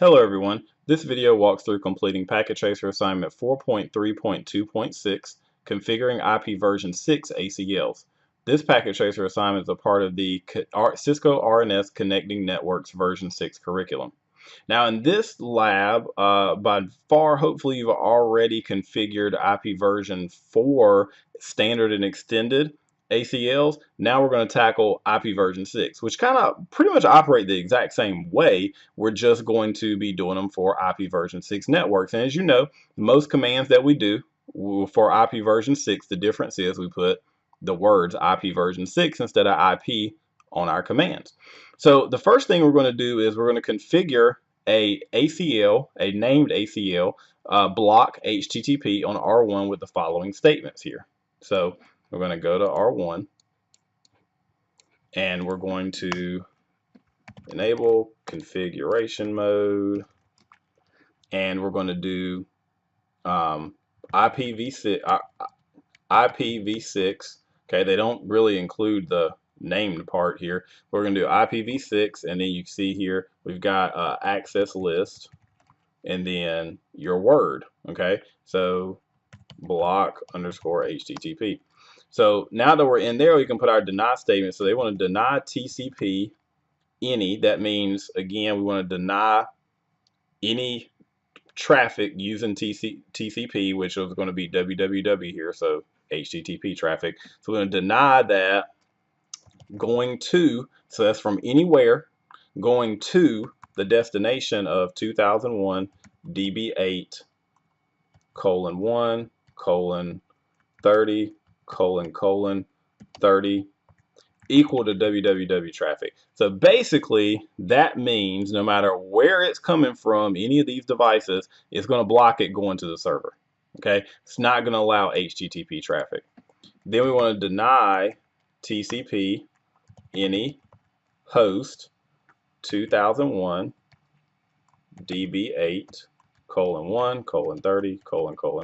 Hello everyone. This video walks through completing Packet Tracer assignment 4.3.2.6, configuring IP version 6 ACLs. This Packet Tracer assignment is a part of the Cisco R&S Connecting Networks version 6 curriculum. Now in this lab, by far, hopefully you've already configured IP version 4 standard and extended ACLs. Now we're going to tackle IP version 6, which kind of pretty much operate the exact same way. We're just going to be doing them for IP version 6 networks. And as you know, most commands that we do for IP version 6, the difference is we put the words IP version 6 instead of IP on our commands. So the first thing we're going to do is we're going to configure a ACL, a named ACL, block HTTP on R1 with the following statements here. So we're going to go to R1 and we're going to enable configuration mode, and we're going to do IPv6. Okay, they don't really include the named part here. We're going to do IPv6, and then you see here we've got access list and then your word. Okay, so block underscore HTTP. So now that we're in there, we can put our deny statement. So they want to deny TCP any. That means, again, we want to deny any traffic using TCP, which is going to be www here, so HTTP traffic. So we're going to deny that going to, so that's from anywhere, going to the destination of 2001 DB8 :1 :30 :30 equal to www traffic. So basically that means no matter where it's coming from, any of these devices, it's going to block it going to the server. Okay, it's not going to allow HTTP traffic. Then we want to deny TCP any host 2001 DB8 :1 :30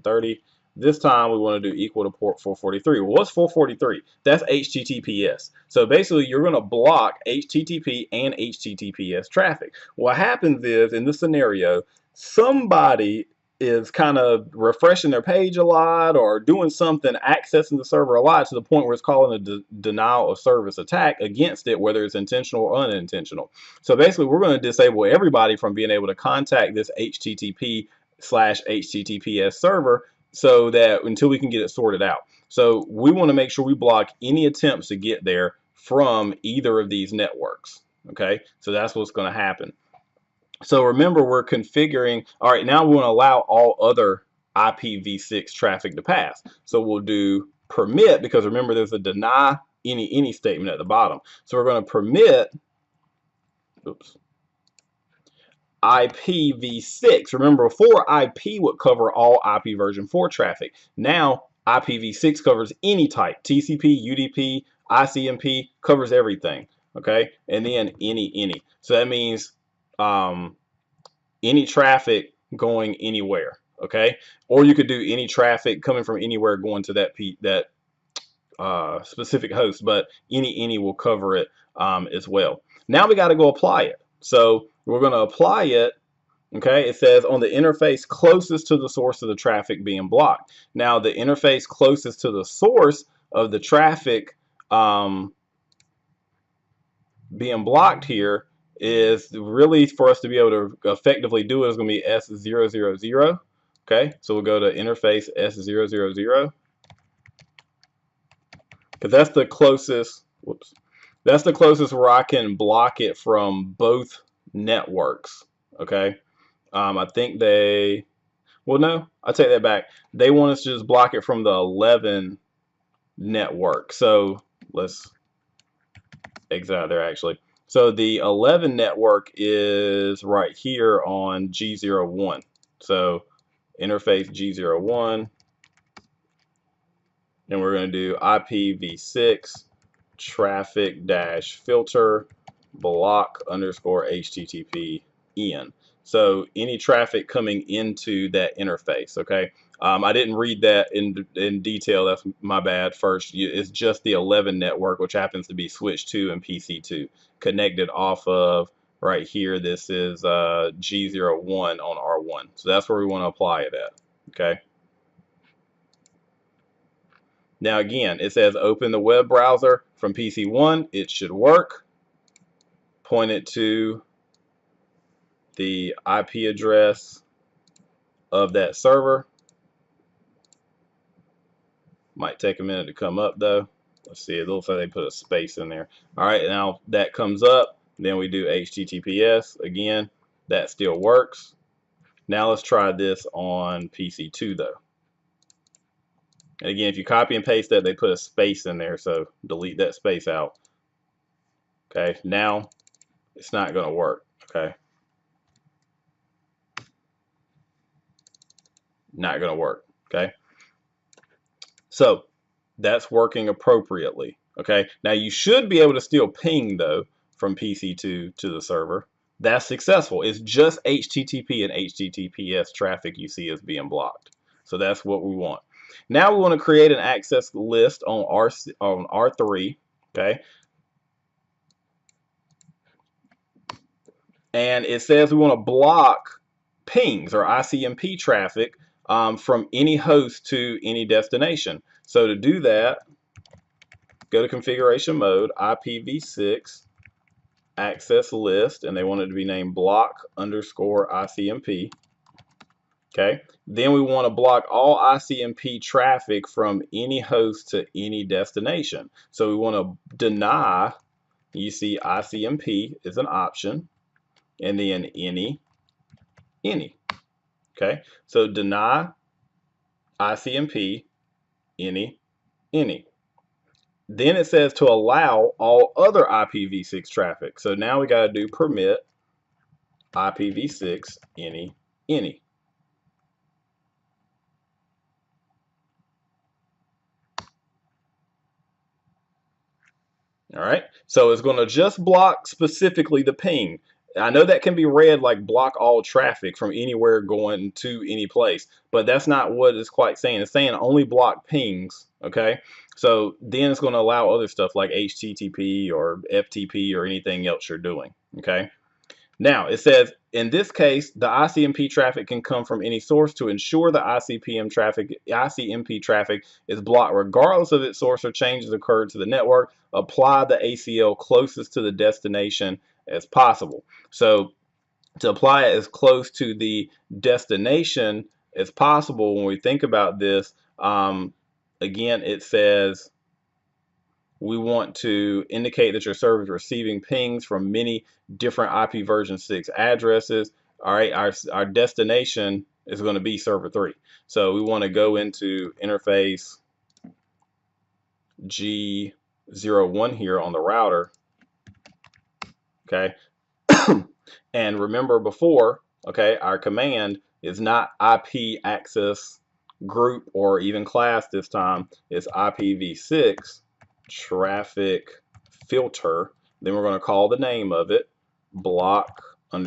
:30. This time we want to do equal to port 443. Well, what's 443? That's HTTPS. So basically you're going to block HTTP and HTTPS traffic. What happens is, in this scenario, somebody is kind of refreshing their page a lot or doing something, accessing the server a lot to the point where it's calling a denial of service attack against it, whether it's intentional or unintentional. So basically we're going to disable everybody from being able to contact this HTTP/HTTPS server, so that until we can get it sorted out. So we want to make sure we block any attempts to get there from either of these networks. Okay, so that's what's going to happen. So remember, we're configuring, all right, now we want to allow all other IPv6 traffic to pass. So we'll do permit, because remember there's a deny any statement at the bottom. So we're going to permit, oops, IPv6. Remember, before IP would cover all IP version 4 traffic. Now IPv6 covers any type. TCP, UDP, icmp, covers everything. Okay, and then any. So that means any traffic going anywhere. Okay, or you could do any traffic coming from anywhere going to that specific host, but any will cover it as well. Now we got to go apply it. So we're going to apply it. Okay, it says on the interface closest to the source of the traffic being blocked. Now the interface closest to the source of the traffic being blocked here is really, for us to be able to effectively do it, is going to be S000. Okay, so we'll go to interface S000, because that's the closest. Whoops, that's the closest where I can block it from both networks. Okay, I think they, well, no, I take that back. They want us to just block it from the 11 network. So let's exit out there actually. So the 11 network is right here on G01. So interface G01, and we're going to do IPv6 traffic dash filter block underscore HTTP in. So any traffic coming into that interface. Okay, I didn't read that in detail. That's my bad. First, it's just the 11 network, which happens to be switch 2 and PC2, connected off of right here, this is G01 on R1. So that's where we want to apply it at. Okay. Now again, it says open the web browser from PC1. It should work. Point it to the IP address of that server. Might take a minute to come up though. Let's see, it looks like they put a space in there. All right, now that comes up. Then we do HTTPS. Again, that still works. Now let's try this on PC2 though. And again, if you copy and paste that, they put a space in there, so delete that space out. Okay, now it's not going to work. Okay, not going to work. Okay, so that's working appropriately. Okay, now you should be able to still ping though from PC2 to the server. That's successful. It's just HTTP and HTTPS traffic you see is being blocked. So that's what we want. Now we want to create an access list on R3. Okay, and it says we want to block pings or ICMP traffic from any host to any destination. So to do that, go to configuration mode, IPv6 access list, and they want it to be named block_ICMP. Okay, then we want to block all ICMP traffic from any host to any destination. So we want to deny, you see ICMP is an option, and then any. Okay, so deny ICMP, any. Then it says to allow all other IPv6 traffic. So now we got to do permit IPv6 any. All right, so it's going to just block specifically the ping. I know that can be read like block all traffic from anywhere going to any place, but that's not what it's quite saying. It's saying only block pings. Okay, so then it's going to allow other stuff like HTTP or FTP or anything else you're doing. Okay. Now, it says, in this case, the ICMP traffic can come from any source. To ensure the ICMP traffic is blocked regardless of its source or changes occurred to the network, apply the ACL closest to the destination as possible. So to apply it as close to the destination as possible, when we think about this, again, it says we want to indicate that your server is receiving pings from many different IP version 6 addresses. All right, our destination is going to be server 3. So we want to go into interface G01 here on the router. Okay, and remember before, okay, our command is not IP access group or even class this time. It's IPv6 traffic filter. Then we're going to call the name of it block_ICMP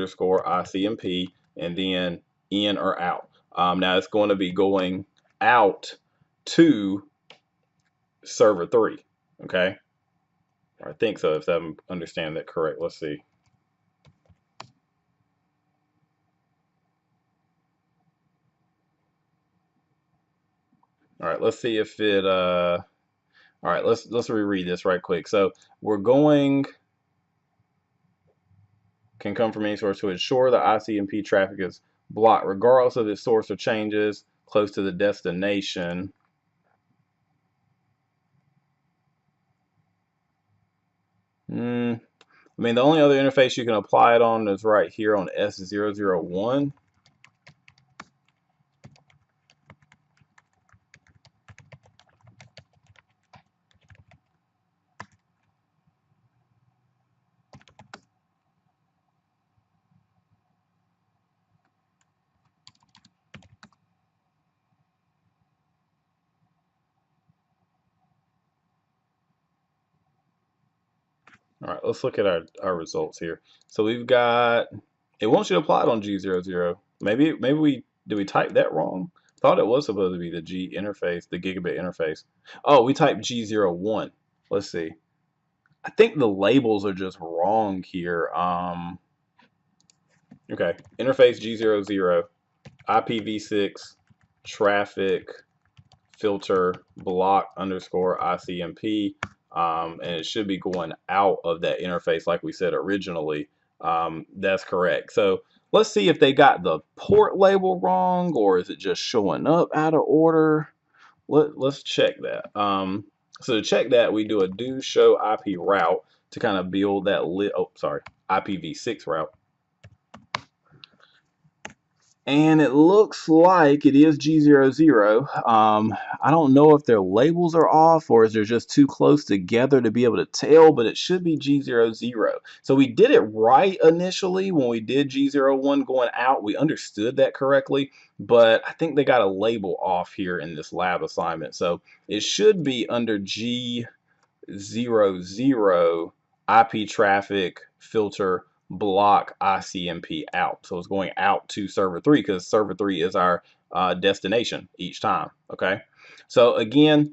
and then in or out. Now it's going to be going out to server 3. Okay, I think so, if I'm understanding that correct. Let's see. All right, let's see if it all right, let's reread this right quick. So we're going can come from any source to ensure the ICMP traffic is blocked regardless of its source or changes close to the destination. I mean, the only other interface you can apply it on is right here on S001. All right, let's look at our results here. So we've got, it wants you to apply it on G00. Maybe did we type that wrong? Thought it was supposed to be the G interface, the gigabit interface. Oh, we typed G01. Let's see. I think the labels are just wrong here. Okay, interface G00, IPv6 traffic filter block underscore ICMP, and it should be going out of that interface like we said originally. That's correct. So let's see if they got the port label wrong, or is it just showing up out of order. Let's check that. So to check that, we do a do show IP route to kind of build that IPv6 route. And it looks like it is G00. I don't know if their labels are off or is they're just too close together to be able to tell, but it should be G00. So we did it right initially when we did G01 going out. We understood that correctly, but I think they got a label off here in this lab assignment. So it should be under G00 IP traffic filter block ICMP out. So it's going out to server 3 because server 3 is our destination each time. Okay. So again,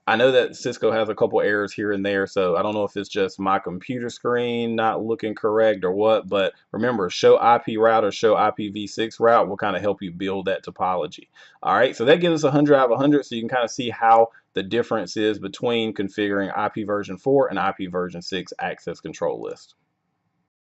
I know that Cisco has a couple errors here and there, so I don't know if it's just my computer screen not looking correct or what, but remember, show IP route or show IPv6 route will kind of help you build that topology. All right, so that gives us 100 out of 100, so you can kind of see how the difference is between configuring IP version 4 and IP version 6 access control list.